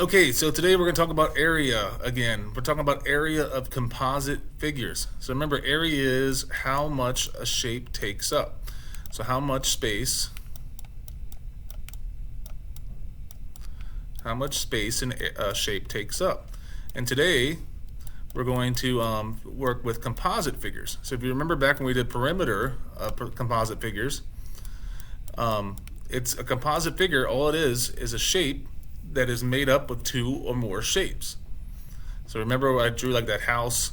Okay, so today we're going to talk about area again. We're talking about area of composite figures. So remember, area is how much a shape takes up. So how much space a shape takes up. And today we're going to work with composite figures. So if you remember back when we did perimeter composite figures, it's a composite figure. All it is a shape that is made up of two or more shapes. So remember I drew like that house.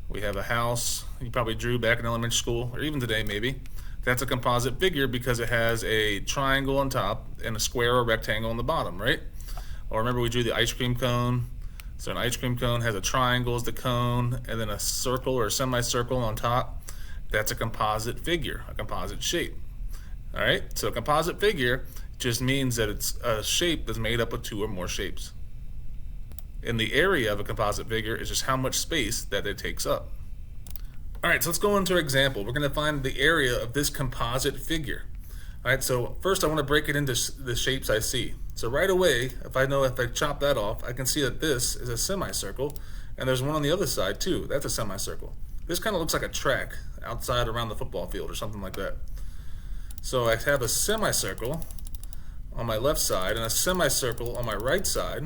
We have a house you probably drew back in elementary school, or even today maybe. That's a composite figure because it has a triangle on top and a square or rectangle on the bottom, right? Or remember we drew the ice cream cone. So an ice cream cone has a triangle as the cone and then a circle or a semicircle on top. That's a composite figure, a composite shape. All right, so a composite figure just means that it's a shape that's made up of two or more shapes. And the area of a composite figure is just how much space that it takes up. All right, so let's go into our example. We're going to find the area of this composite figure. All right, so first I want to break it into the shapes I see. So right away, if I chop that off, I can see that this is a semicircle, and there's one on the other side too. That's a semicircle. This kind of looks like a track outside around the football field or something like that. So I have a semicircle on my left side and a semicircle on my right side,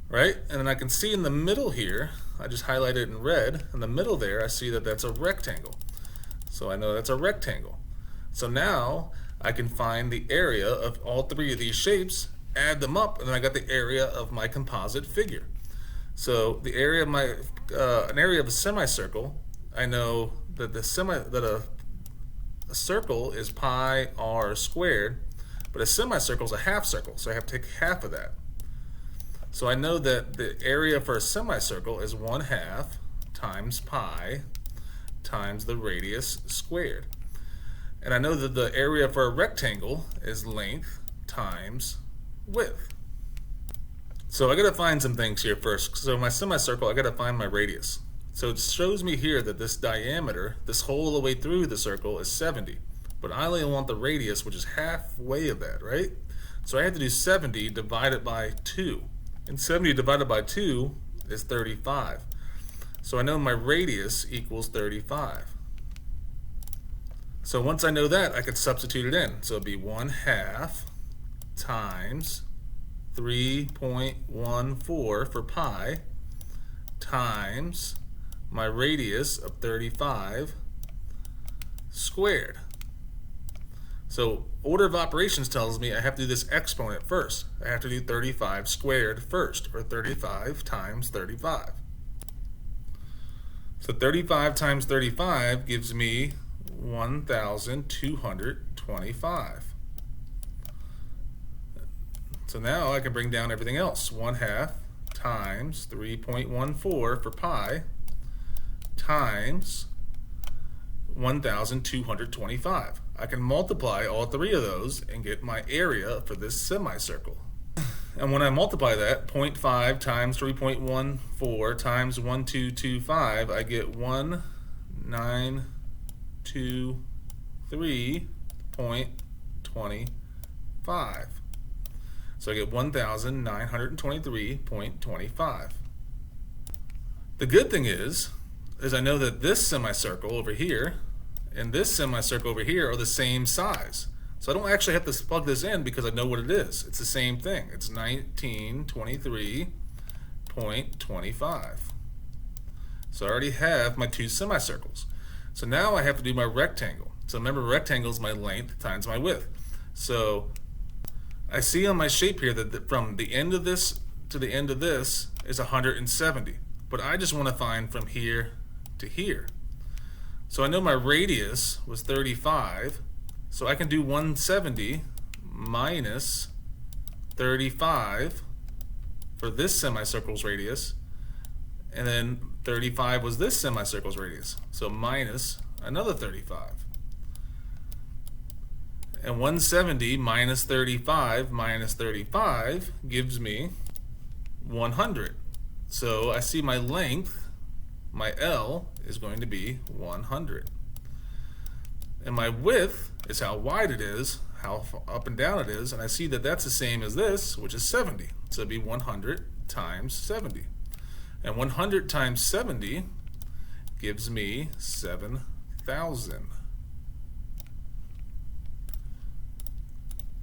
right? And then I can see in the middle here, I just highlighted it in red, in the middle there I see that that's a rectangle. So I know that's a rectangle. So now I can find the area of all three of these shapes, add them up, and then I got the area of my composite figure. So the area of an area of a semicircle, I know that a circle is pi r squared, but a semicircle is a half circle, so I have to take half of that. So I know that the area for a semicircle is 1/2 times pi times the radius squared. And I know that the area for a rectangle is length times width. So I gotta find some things here first. So my semicircle, I gotta find my radius. So it shows me here that this diameter, this whole the way through the circle, is 70. But I only want the radius, which is halfway of that, right? So I have to do 70 divided by 2. And 70 divided by 2 is 35. So I know my radius equals 35. So once I know that, I could substitute it in. So it'd be 1/2 times 3.14 for pi times my radius of 35 squared. So order of operations tells me I have to do this exponent first. I have to do 35 squared first, or 35 times 35. So 35 times 35 gives me 1,225. So now I can bring down everything else. 1/2 times 3.14 for pi times 1,225. I can multiply all three of those and get my area for this semicircle. And when I multiply that, 0.5 times 3.14 times 1,225, I get 1,923.25. So I get 1,923.25. The good thing is I know that this semicircle over here and this semicircle over here are the same size. So I don't actually have to plug this in because I know what it is. It's the same thing. It's 1923.25. So I already have my two semicircles. So now I have to do my rectangle. So remember, rectangle is my length times my width. So I see on my shape here that from the end of this to the end of this is 170. But I just want to find from here to here. So I know my radius was 35. So I can do 170 minus 35 for this semicircle's radius, and then 35 was this semicircle's radius, so minus another 35. And 170 minus 35 gives me 100. So I see my length, my L, is going to be 100. And my width is how wide it is. how up and down it is, and I see that that's the same as this, which is 70. So it'd be 100 times 70. And 100 times 70 gives me 7,000.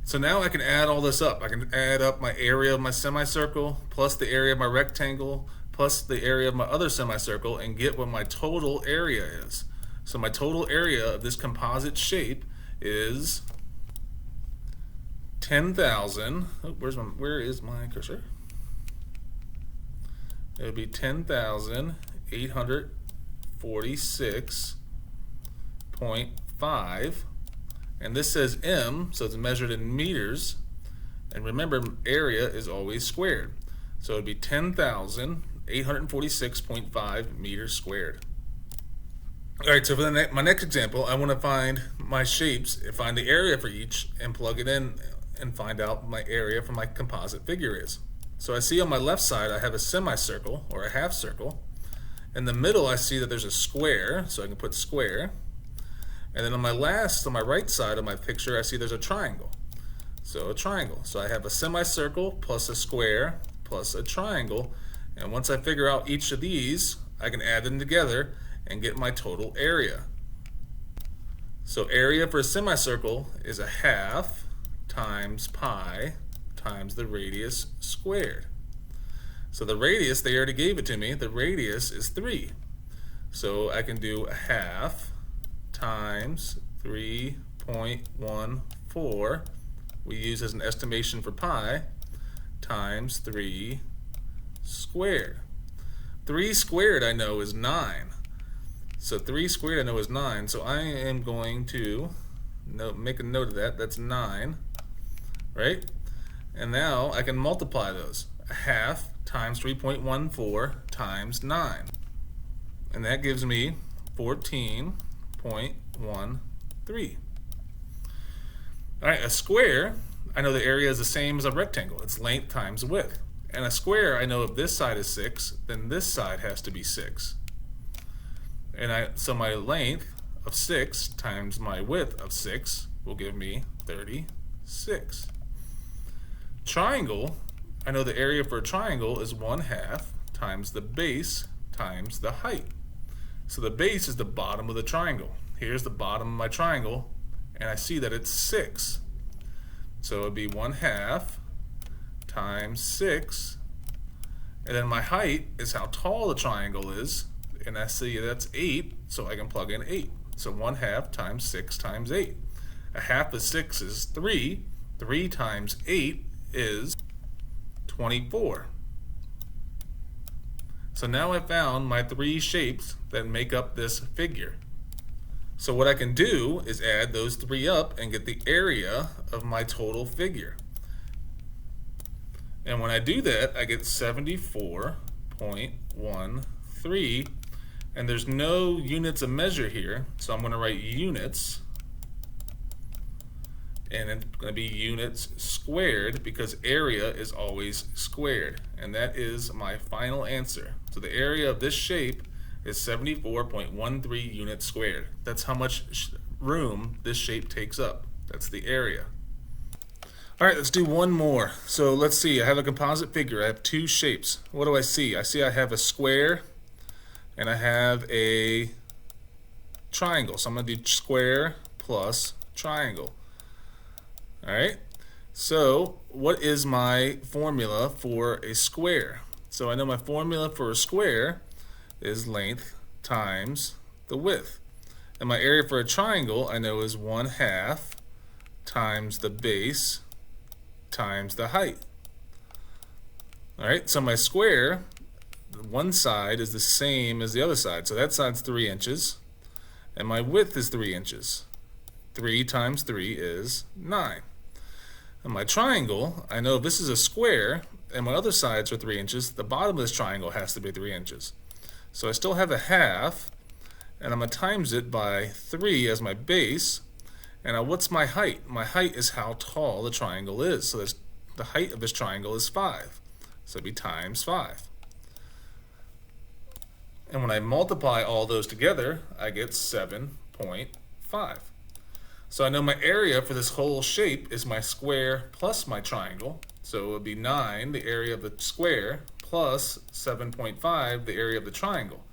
So now I can add all this up. I can add up my area of my semicircle plus the area of my rectangle plus the area of my other semicircle and get what my total area is. So my total area of this composite shape is 10,000. Oh, where is my cursor? It would be 10,846.5. And this says M, so it's measured in meters. And remember, area is always squared. So it would be 10,846.5 meters squared. All right, so for my next example, I want to find my shapes and find the area for each and plug it in and find out what my area for my composite figure is. So I see on my left side I have a semicircle or a half circle. In the middle I see that there's a square, so I can put square. And then on my right side of my picture I see there's a triangle. So a triangle. So I have a semicircle plus a square plus a triangle. And once I figure out each of these, I can add them together and get my total area. So area for a semicircle is a half times pi times the radius squared. So the radius, they already gave it to me, the radius is 3. So I can do a half times 3.14, we use as an estimation for pi, times 3 squared. 3 squared I know is 9. So 3 squared I know is 9, so I am going to make a note of that. That's 9, right? And now I can multiply those. A half times 3.14 times 9. And that gives me 14.13. All right, a square, I know the area is the same as a rectangle. It's length times width. And a square, I know if this side is 6, then this side has to be 6. And so my length of 6 times my width of 6 will give me 36. Triangle, I know the area for a triangle is 1/2 times the base times the height. So the base is the bottom of the triangle. Here's the bottom of my triangle, and I see that it's 6. So it would be 1/2 times 6, and then my height is how tall the triangle is, and I see that's 8, so I can plug in 8. So 1/2 times 6 times 8. A half of 6 is 3. 3 times 8 is 24. So now I found my 3 shapes that make up this figure. So what I can do is add those 3 up and get the area of my total figure. And when I do that, I get 74.13, and there's no units of measure here, so I'm going to write units, and it's going to be units squared because area is always squared, and that is my final answer. So the area of this shape is 74.13 units squared. That's how much room this shape takes up. That's the area. All right, let's do one more. So let's see, I have a composite figure. I have 2 shapes. What do I see? I see I have a square and I have a triangle. So I'm going to do square plus triangle. All right, so what is my formula for a square? So I know my formula for a square is length times the width. And my area for a triangle I know is 1/2 times the base times the height. All right, so my square, one side is the same as the other side. So that side's 3 inches, and my width is 3 inches. 3 times 3 is 9. And my triangle, I know if this is a square and my other sides are 3 inches, the bottom of this triangle has to be 3 inches. So I still have a half, and I'm going to times it by 3 as my base. And now what's my height? My height is how tall the triangle is. So the height of this triangle is 5. So it'd be times 5. And when I multiply all those together, I get 7.5. So I know my area for this whole shape is my square plus my triangle. So it would be 9, the area of the square, plus 7.5, the area of the triangle.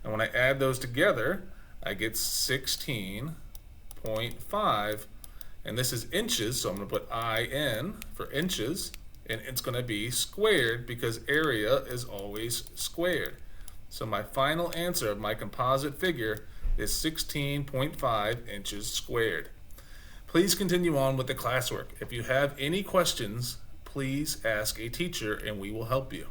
And when I add those together, I get 16.5. And this is inches, so I'm going to put IN for inches. And it's going to be squared because area is always squared. So my final answer of my composite figure is 16.5 inches squared. Please continue on with the classwork. If you have any questions, please ask a teacher and we will help you.